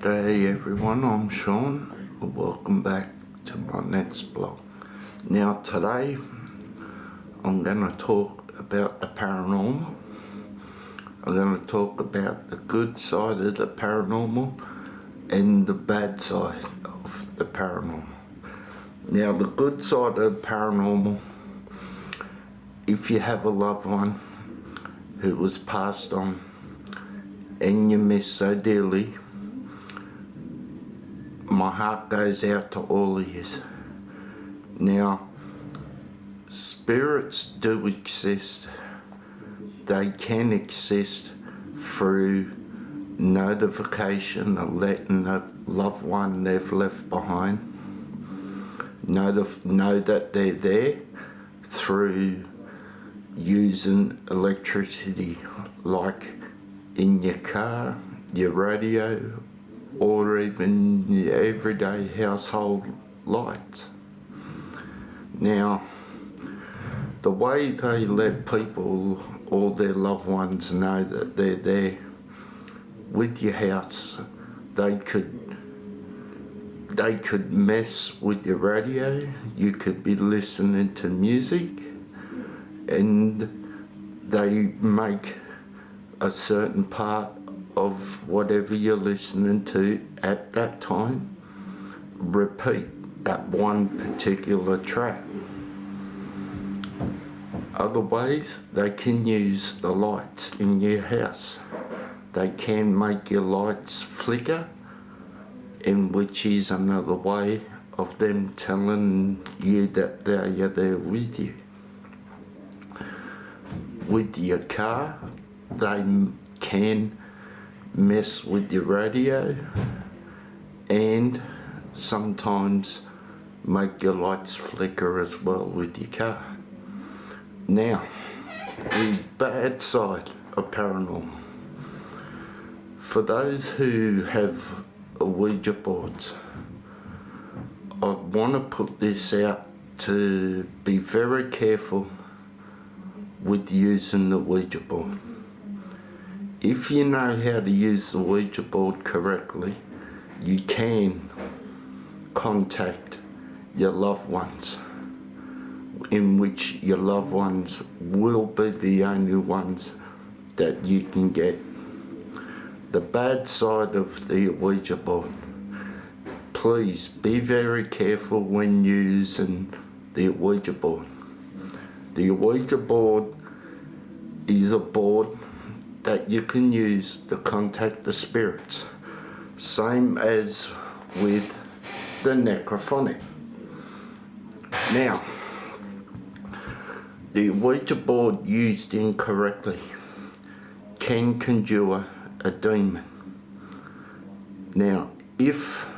G'day everyone, I'm Sean. Welcome back to my next blog. Now today I'm going to talk about the paranormal. I'm going to talk about the good side of the paranormal and the bad side of the paranormal. Now the good side of the paranormal, if you have a loved one who was passed on and you miss so dearly, my heart goes out to all of you. Now, spirits do exist. They can exist through notification of letting a loved one they've left behind know that they're there through using electricity, like in your car, your radio, or even your everyday household lights. Now, the way they let people or their loved ones know that they're there with your house, they could mess with your radio. You could be listening to music and they make a certain part of whatever you're listening to at that time repeat that one particular track. Other ways, they can use the lights in your house. They can make your lights flicker, in which is another way of them telling you that they are there with you. With your car, they can mess with your radio and sometimes make your lights flicker as well with your car. Now, the bad side of paranormal. For those who have Ouija boards, I want to put this out to be very careful with using the Ouija board. If you know how to use the Ouija board correctly, you can contact your loved ones, in which your loved ones will be the only ones that you can get. The bad side of the Ouija board, please be very careful when using the Ouija board. The Ouija board is a board that you can use to contact the spirits, same as with the necrophonic. Now, the Ouija board used incorrectly can conjure a demon. Now, if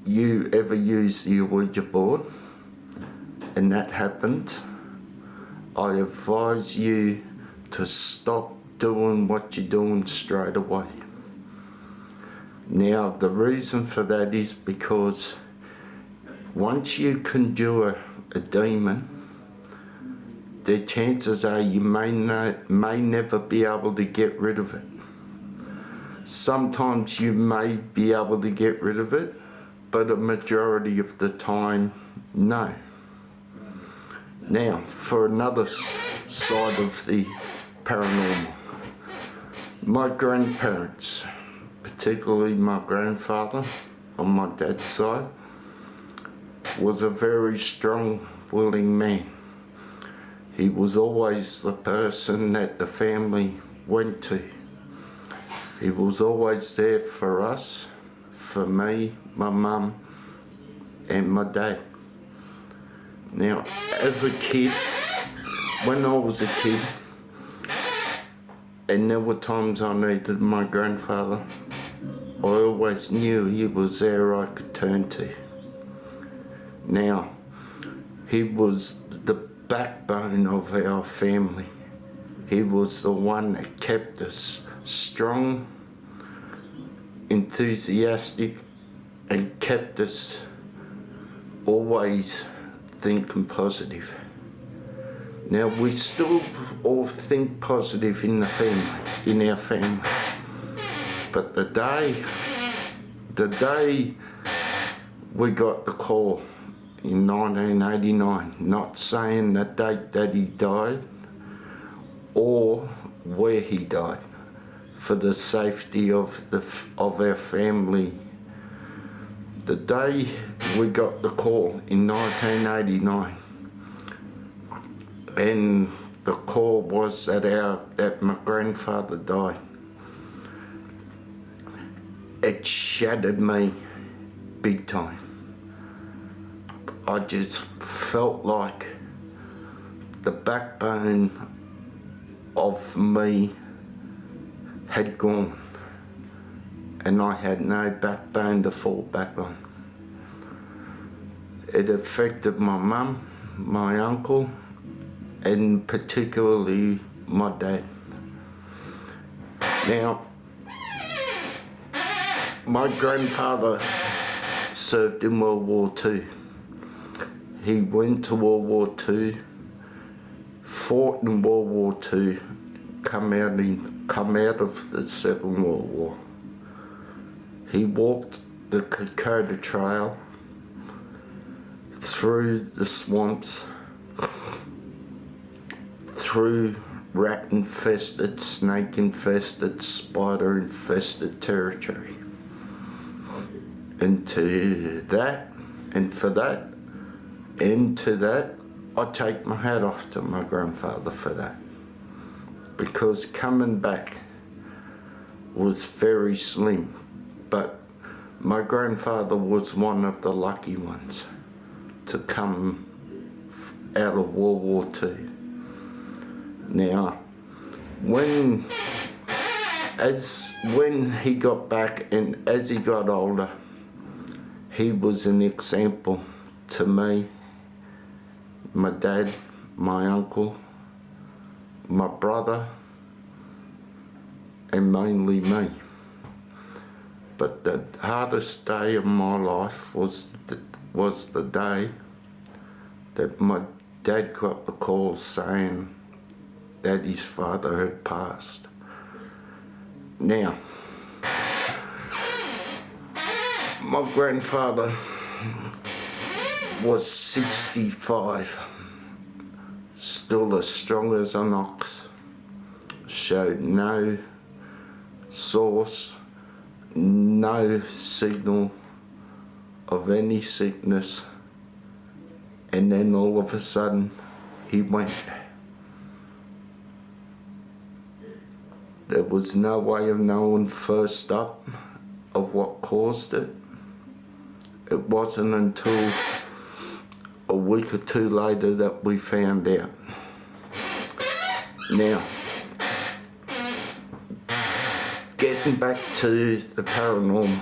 you ever use the Ouija board and that happened, I advise you to stop doing what you're doing straight away. Now, the reason for that is because once you conjure a demon, the chances are you may never be able to get rid of it. Sometimes you may be able to get rid of it, but a majority of the time, no. Now, for another side of the paranormal, my grandparents, particularly my grandfather on my dad's side, was a very strong willing man. He was always the person that the family went to. He was always there for us, for me, my mum and my dad. Now, as a kid, when I was a kid, and there were times I needed my grandfather, I always knew he was there I could turn to. Now, he was the backbone of our family. He was the one that kept us strong, enthusiastic, and kept us always thinking positive. Now, we still all think positive in our family. But the day the day we got the call in 1989, not saying the date that he died or where he died, for the safety of our family. The day we got the call in 1989, and the call was that my grandfather died, it shattered me big time. I just felt like the backbone of me had gone, and I had no backbone to fall back on. It affected my mum, my uncle, and particularly my dad. Now, my grandfather served in World War II. He went to World War II, fought in World War II, come out of the Second World War. He walked the Kokoda Trail through the swamps, through rat-infested, snake-infested, spider-infested territory. And to that, and for that, and to that, I take my hat off to my grandfather for that. Because coming back was very slim, but my grandfather was one of the lucky ones to come out of World War II. Now, when he got back and as he got older, he was an example to me, my dad, my uncle, my brother, and mainly me. But the hardest day of my life was the day that my dad got the call saying that his father had passed. Now, my grandfather was 65, still as strong as an ox, showed no source, no signal of any sickness, and then all of a sudden he went. There was no way of knowing first up of what caused it. It wasn't until a week or two later that we found out. Now, getting back to the paranormal.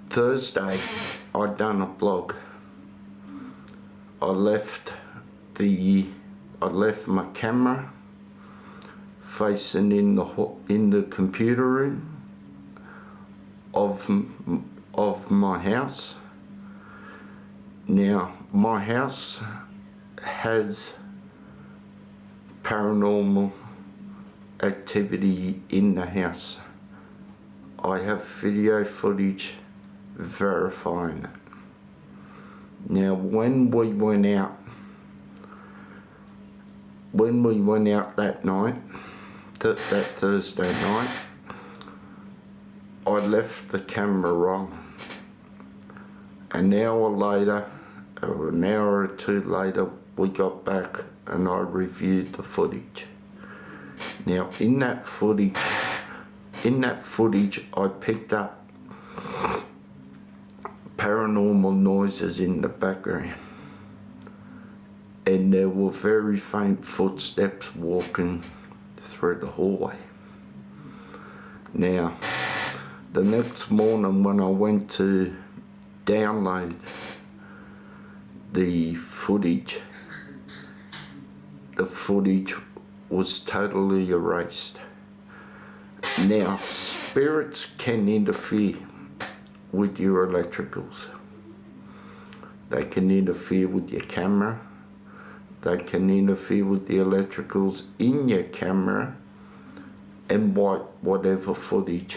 Thursday, I'd done a blog. I left my camera facing in the computer room of my house. Now, my house has paranormal activity in the house. I have video footage verifying it. Now, when we went out that night, that Thursday night, I left the camera on. An hour later, or an hour or two later, we got back and I reviewed the footage. Now, in that footage, I picked up paranormal noises in the background, and there were very faint footsteps walking through the hallway. Now, the next morning when I went to download the footage was totally erased. Now, spirits can interfere with your electricals. They can interfere with your camera. They can interfere with the electricals in your camera and whatever footage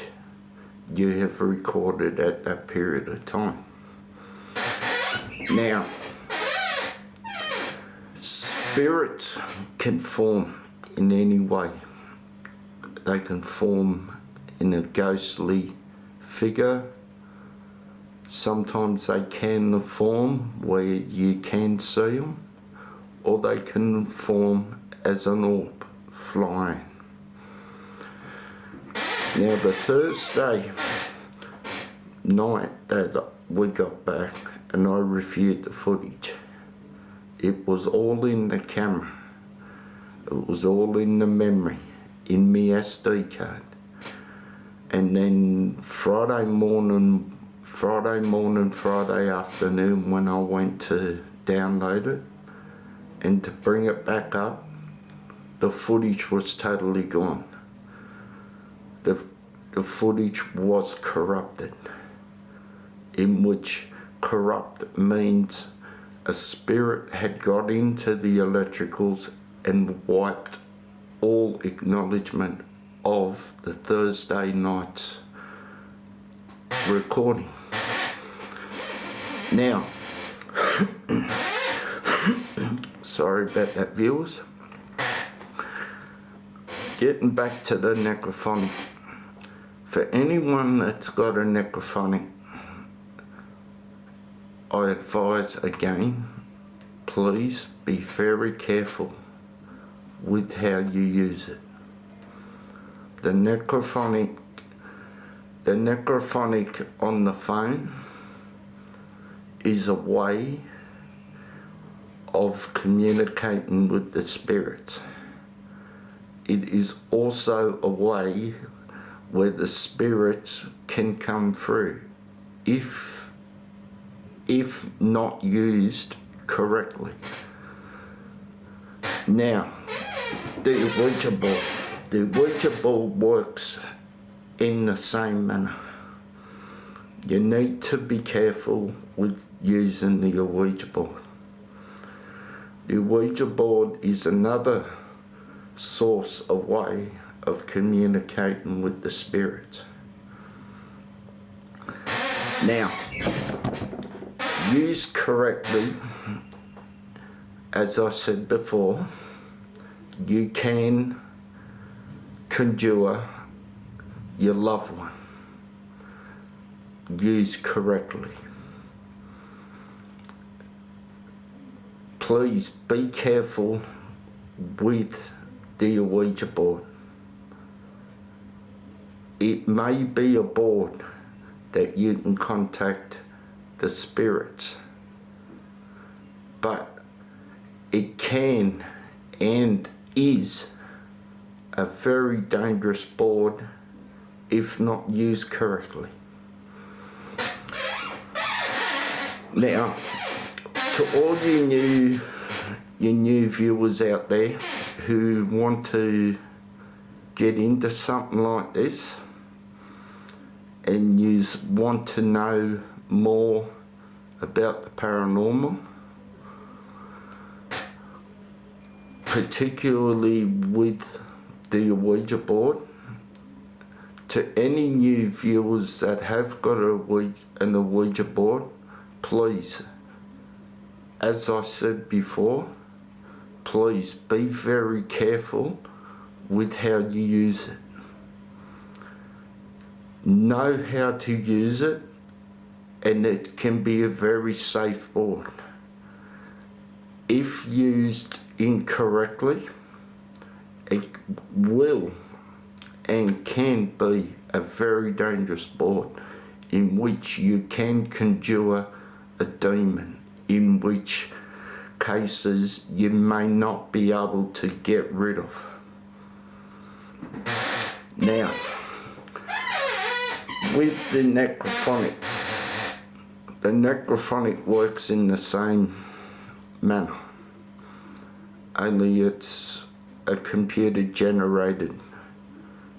you have recorded at that period of time. Now, spirits can form in any way. They can form in a ghostly figure. Sometimes they can form where you can see them, or they can form as an orb flying. Now, the Thursday night that we got back and I reviewed the footage, it was all in the camera. It was all in the memory, in my SD card. And then Friday morning, Friday afternoon, when I went to download it and to bring it back up, the footage was totally gone. The footage was corrupted, in which corrupt means a spirit had got into the electricals and wiped all acknowledgement of the Thursday night's recording. Now, sorry about that, viewers. Getting back to the necrophonic. For anyone that's got a necrophonic, I advise again, please be very careful with how you use it. The necrophonic on the phone is a way of communicating with the spirits. It is also a way where the spirits can come through if not used correctly. Now, the Ouija board. The Ouija board works in the same manner. You need to be careful with using the Ouija board. The Ouija board is another source, a way of communicating with the spirits. Now, used correctly, as I said before, you can conjure your loved one. Used correctly. Please be careful with the Ouija board. It may be a board that you can contact the spirits, but it can and is a very dangerous board if not used correctly. Now, to all you new viewers out there who want to get into something like this and you want to know more about the paranormal, particularly with the Ouija board, to any new viewers that have got an Ouija board, please, as I said before, please be very careful with how you use it. Know how to use it, and it can be a very safe board. If used incorrectly, it will and can be a very dangerous board in which you can conjure a demon, in which cases you may not be able to get rid of. Now, with the necrophonic works in the same manner, only it's a computer generated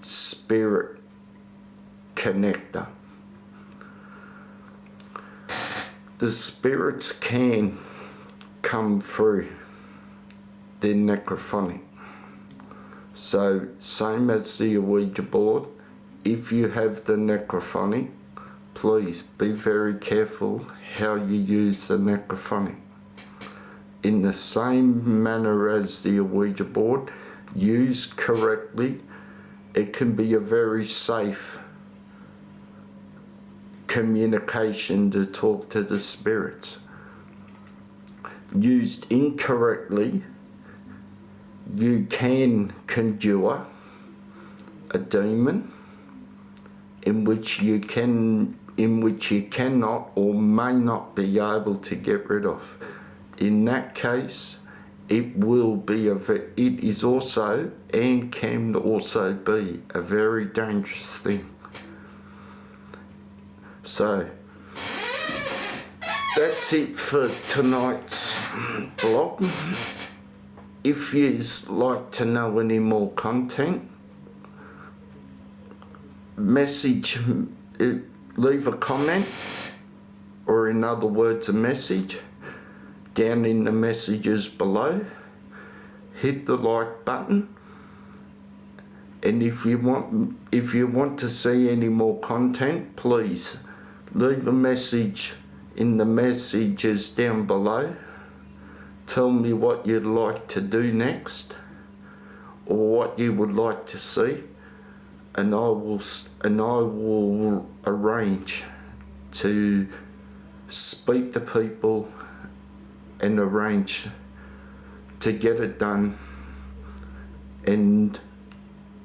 spirit connector. The spirits can come through the necrophonic. So same as the Ouija board, if you have the necrophonic, please be very careful how you use the necrophonic. In the same manner as the Ouija board, used correctly, it can be a very safe communication to talk to the spirits. Used incorrectly, you can conjure a demon in which you cannot or may not be able to get rid of. In that case, it is also and can also be a very dangerous thing. So that's it for tonight's blog. If you'd like to know any more content, leave a comment, or in other words a message, down in the messages below. Hit the like button, and if you want to see any more content, please leave a message in the messages down below. Tell me what you'd like to do next, or what you would like to see, and I will arrange to speak to people and arrange to get it done and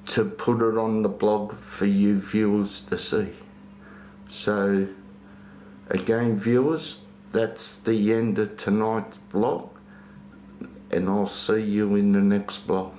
to put it on the blog for you viewers to see. So again, viewers, that's the end of tonight's blog, and I'll see you in the next blog.